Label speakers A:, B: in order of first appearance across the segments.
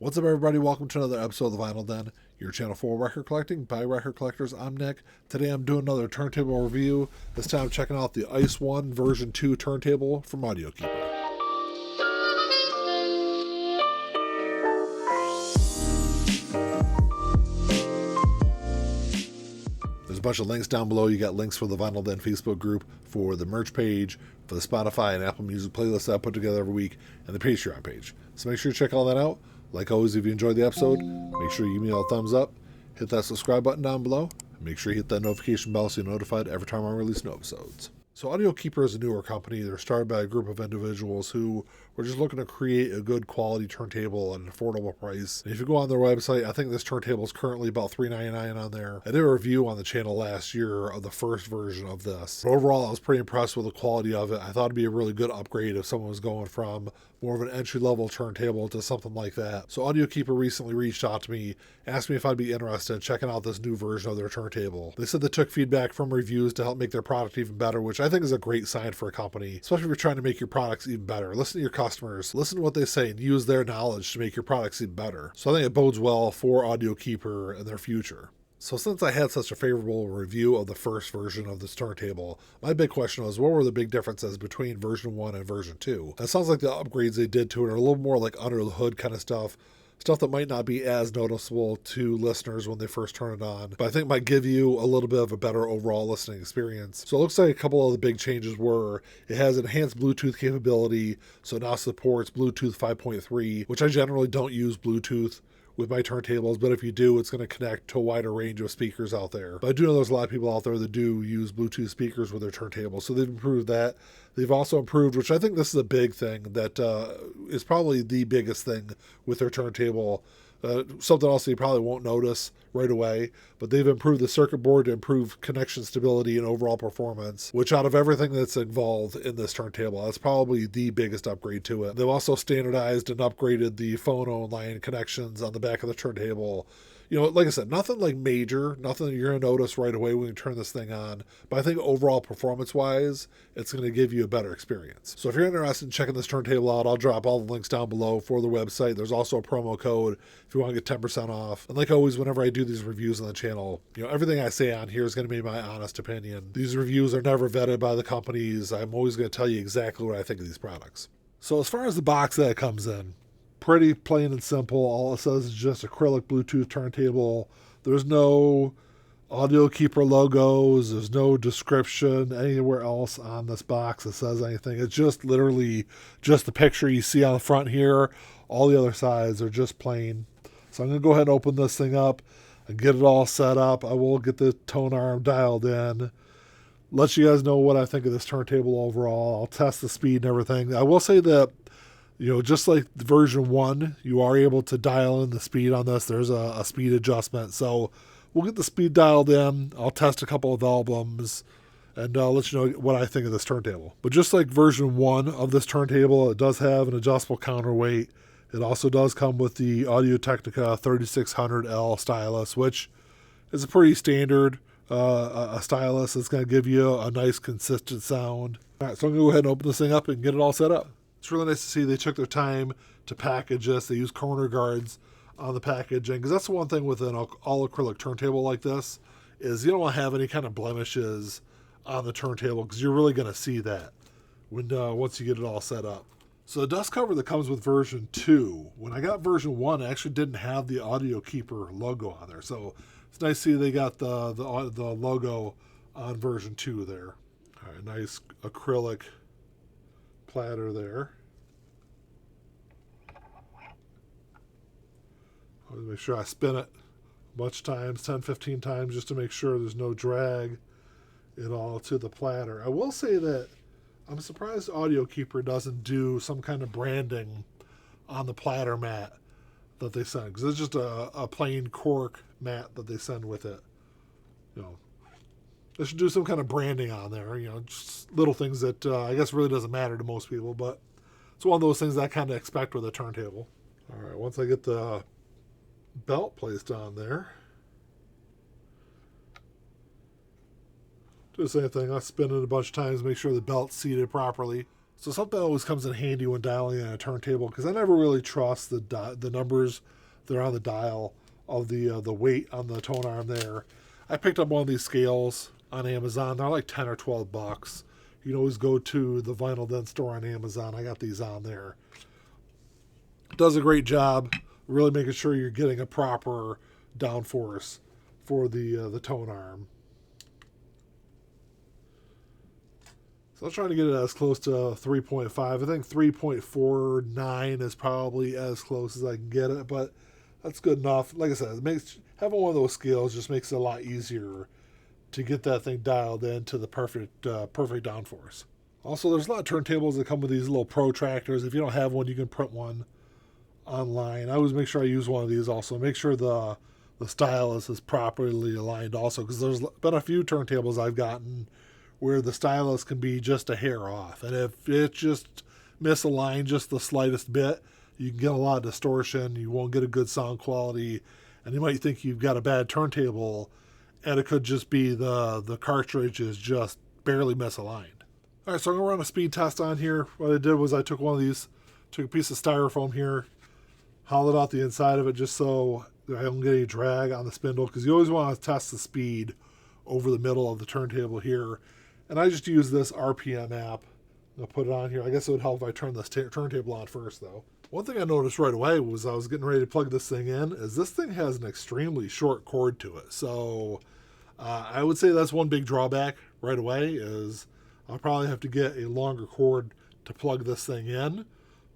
A: What's up, everybody? Welcome to another episode of the Vinyl Den, your channel for record collecting by record collectors. I'm Nick. Today I'm doing another turntable review. This time I'm checking out the ICE1 V2 turntable from Audiokeeper. There's a bunch of links down below. You got links for the Vinyl Den Facebook group, for the merch page, for the Spotify and Apple Music playlist that I put together every week, and the Patreon page. So make sure you check all that out. Like always, if you enjoyed the episode, make sure you give me a thumbs up, hit that subscribe button down below, and make sure you hit that notification bell so you're notified every time I release new episodes. So Audiokeeper is a newer company. They're started by a group of individuals who were just looking to create a good quality turntable at an affordable price. And if you go on their website, I think this turntable is currently about $3.99 on there. I did a review on the channel last year of the first version of this. But overall, I was pretty impressed with the quality of it. I thought it'd be a really good upgrade if someone was going from more of an entry-level turntable to something like that. So Audiokeeper recently reached out to me, asked me if I'd be interested in checking out this new version of their turntable. They said they took feedback from reviews to help make their product even better, which I think is a great sign for a company, especially if you're trying to make your products even better. Listen to your customers, listen to what they say, and use their knowledge to make your products even better. So I think it bodes well for Audiokeeper and their future. So since I had such a favorable review of the first version of this turntable, my big question was, what were the big differences between version 1 and version 2? And it sounds like the upgrades they did to it are a little more like under the hood kind of stuff that might not be as noticeable to listeners when they first turn it on, but I think might give you a little bit of a better overall listening experience. So it looks like a couple of the big changes were, it has enhanced Bluetooth capability, so it now supports Bluetooth 5.3, which I generally don't use Bluetooth with my turntables, but if you do, it's going to connect to a wider range of speakers out there. But I do know there's a lot of people out there that do use Bluetooth speakers with their turntables, so they've improved that. They've also improved, which I think this is a big thing, that is probably the biggest thing with their turntable. Something else you probably won't notice right away, but they've improved the circuit board to improve connection stability and overall performance, which out of everything that's involved in this turntable, that's probably the biggest upgrade to it. They've also standardized and upgraded the phone line connections on the back of the turntable. You know, like I said, nothing like major, nothing that you're going to notice right away when you turn this thing on. But I think overall performance-wise, it's going to give you a better experience. So if you're interested in checking this turntable out, I'll drop all the links down below for the website. There's also a promo code if you want to get 10% off. And like always, whenever I do these reviews on the channel, you know, everything I say on here is going to be my honest opinion. These reviews are never vetted by the companies. I'm always going to tell you exactly what I think of these products. So as far as the box that it comes in, pretty plain and simple. All it says is just acrylic Bluetooth turntable. There's no Audiokeeper logos. There's no description anywhere else on this box that says anything. It's just literally just the picture you see on the front here. All the other sides are just plain. So I'm going to go ahead and open this thing up and get it all set up. I will get the tone arm dialed in. Let you guys know what I think of this turntable overall. I'll test the speed and everything. I will say that, you know, just like version 1, you are able to dial in the speed on this. There's a speed adjustment. So we'll get the speed dialed in. I'll test a couple of albums and I'll let you know what I think of this turntable. But just like version 1 of this turntable, it does have an adjustable counterweight. It also does come with the Audio-Technica 3600L stylus, which is a pretty standard a stylus. It's going to give you a nice consistent sound. All right, so I'm going to go ahead and open this thing up and get it all set up. It's really nice to see they took their time to package this. They use corner guards on the packaging, because that's the one thing with an all-acrylic turntable like this, is you don't want to have any kind of blemishes on the turntable, because you're really going to see that when once you get it all set up. So the dust cover that comes with version 2, when I got version 1, it actually didn't have the Audiokeeper logo on there. So it's nice to see they got the logo on version 2 there. All right, nice acrylic platter there. I'll make sure I spin it a bunch of times, 10, 15 times, just to make sure there's no drag at all to the platter. I will say that I'm surprised Audiokeeper doesn't do some kind of branding on the platter mat that they send, because it's just a plain cork mat that they send with it. You know, they should do some kind of branding on there, you know, just little things that I guess really doesn't matter to most people, but it's one of those things that I kind of expect with a turntable. All right, once I get the belt placed on there, do the same thing. I spin it a bunch of times, make sure the belt's seated properly. So something that always comes in handy when dialing in a turntable, because I never really trust the numbers that are on the dial of the weight on the tone arm there. I picked up one of these scales on Amazon. They're like 10 or 12 bucks. You can always go to the Vinyl Den store on Amazon. I got these on there. It does a great job really making sure you're getting a proper downforce for the tone arm. So I'm trying to get it as close to 3.5. I think 3.49 is probably as close as I can get it, but that's good enough. Like I said, having one of those scales just makes it a lot easier to get that thing dialed in to the perfect downforce. Also, there's a lot of turntables that come with these little protractors. If you don't have one, you can print one online. I always make sure I use one of these also. Make sure the stylus is properly aligned also, because there's been a few turntables I've gotten where the stylus can be just a hair off. And if it's just misaligned just the slightest bit, you can get a lot of distortion. You won't get a good sound quality. And you might think you've got a bad turntable, and it could just be the cartridge is just barely misaligned. All right, so I'm going to run a speed test on here. What I did was I took one of these, took a piece of styrofoam here, hollowed out the inside of it just so I don't get any drag on the spindle, because you always want to test the speed over the middle of the turntable here. And I just use this RPM app. I'll put it on here. I guess it would help if I turn this turntable on first, though. One thing I noticed right away was I was getting ready to plug this thing in, is this thing has an extremely short cord to it. So I would say that's one big drawback right away, is I'll probably have to get a longer cord to plug this thing in.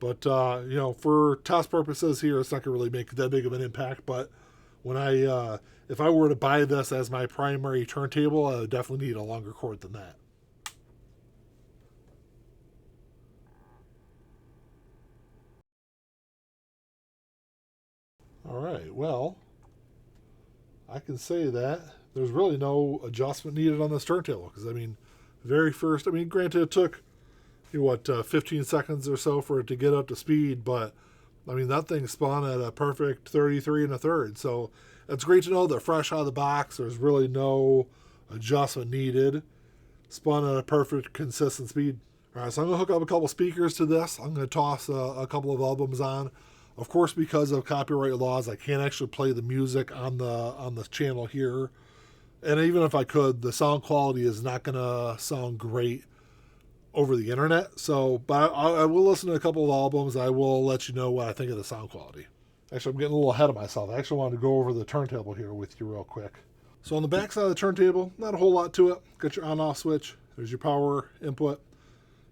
A: But, for test purposes here, it's not going to really make that big of an impact. But when if I were to buy this as my primary turntable, I would definitely need a longer cord than that. All right, well, I can say that there's really no adjustment needed on this turntable, because, granted it took, 15 seconds or so for it to get up to speed, but, that thing spun at a perfect 33 1/3, so it's great to know that fresh out of the box, there's really no adjustment needed. Spun at a perfect, consistent speed. All right, so I'm going to hook up a couple speakers to this. I'm going to toss a couple of albums on. Of course, because of copyright laws, I can't actually play the music on the channel here. And even if I could, the sound quality is not going to sound great over the internet. So, but I will listen to a couple of albums. I will let you know what I think of the sound quality. Actually, I'm getting a little ahead of myself. I actually wanted to go over the turntable here with you real quick. So on the back side of the turntable, not a whole lot to it. Got your on-off switch. There's your power input.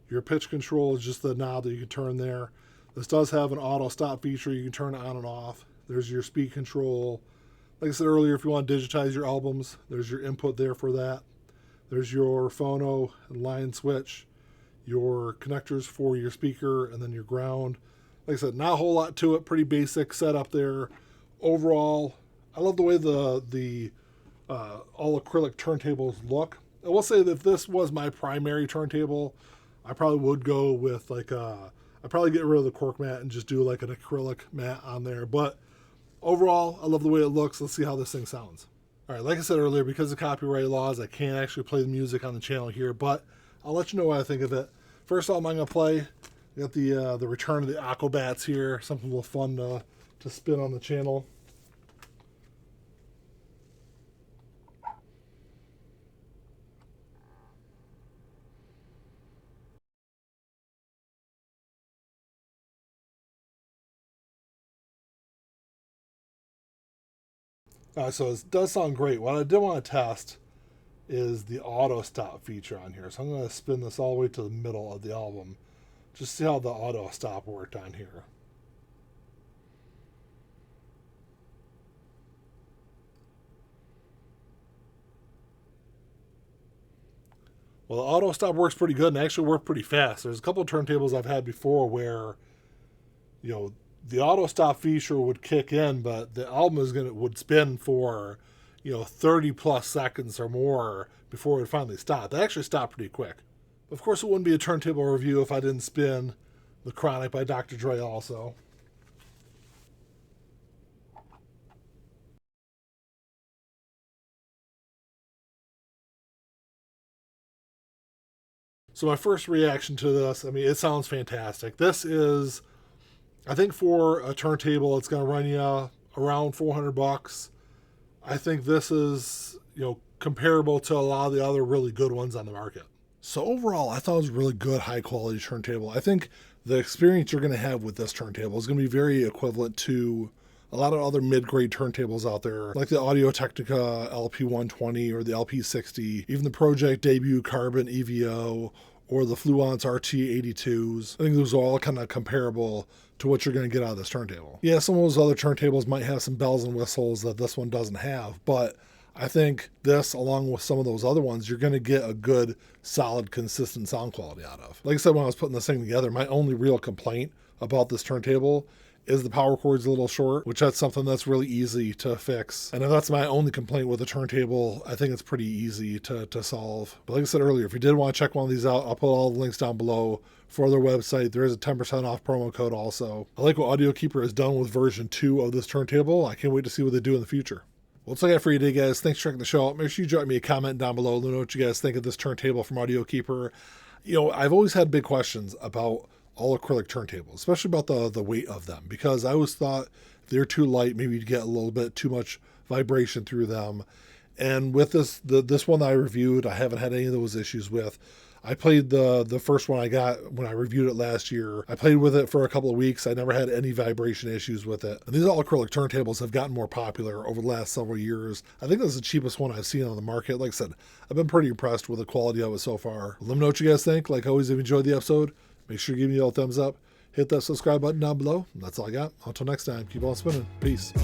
A: Your pitch control is just the knob that you can turn there. This does have an auto stop feature. You can turn it on and off. There's your speed control. Like I said earlier, if you want to digitize your albums, there's your input there for that. There's your phono and line switch, your connectors for your speaker, and then your ground. Like I said, not a whole lot to it. Pretty basic setup there. Overall, I love the way the all-acrylic turntables look. I will say that if this was my primary turntable, I probably would go with I'd probably get rid of the cork mat and just do like an acrylic mat on there. But overall, I love the way it looks. Let's see how this thing sounds. All right, like I said earlier, because of copyright laws, I can't actually play the music on the channel here, but I'll let you know what I think of it. First album I'm going to play, I got the Return of the Aquabats here, something a little fun to spin on the channel. So it does sound great. What I did want to test is the auto stop feature on here. So I'm going to spin this all the way to the middle of the album. Just see how the auto stop worked on here. Well, the auto stop works pretty good and actually worked pretty fast. There's a couple of turntables I've had before where, the auto stop feature would kick in, but the album would spin for, 30 plus seconds or more before it would finally stop. They actually stopped pretty quick. Of course, it wouldn't be a turntable review if I didn't spin The Chronic by Dr. Dre also. So my first reaction to this, I mean, it sounds fantastic. This is, I think for a turntable, it's going to run you around $400. I think this is, comparable to a lot of the other really good ones on the market. So overall, I thought it was a really good, high quality turntable. I think the experience you're going to have with this turntable is going to be very equivalent to a lot of other mid-grade turntables out there, like the Audio-Technica LP120 or the LP60, even the Project Debut Carbon EVO, or the Fluence RT82s. I think those are all kind of comparable to what you're going to get out of this turntable. Yeah, some of those other turntables might have some bells and whistles that this one doesn't have, but I think this, along with some of those other ones, you're going to get a good, solid, consistent sound quality out of. Like I said, when I was putting this thing together, my only real complaint about this turntable is the power cord's a little short, which that's something that's really easy to fix. And if that's my only complaint with the turntable, I think it's pretty easy to solve. But like I said earlier, if you did want to check one of these out, I'll put all the links down below for their website. There is a 10% off promo code also. I like what Audiokeeper has done with version 2 of this turntable. I can't wait to see what they do in the future. Well, that's all I got for you today, guys. Thanks for checking the show out. Make sure you drop me a comment down below. Let me know what you guys think of this turntable from Audiokeeper. I've always had big questions about all acrylic turntables, especially about the weight of them, because I always thought if they're too light, maybe you'd get a little bit too much vibration through them. And with this one that I reviewed, I haven't had any of those issues with. I played the first one I got when I reviewed it last year. I played with it for a couple of weeks. I never had any vibration issues with it. And these all acrylic turntables have gotten more popular over the last several years. I think this is the cheapest one I've seen on the market. Like I said, I've been pretty impressed with the quality of it so far. Let me know what you guys think. Like always, if you enjoyed the episode, make sure you give me a thumbs up. Hit that subscribe button down below. And that's all I got. Until next time, keep on spinning. Peace.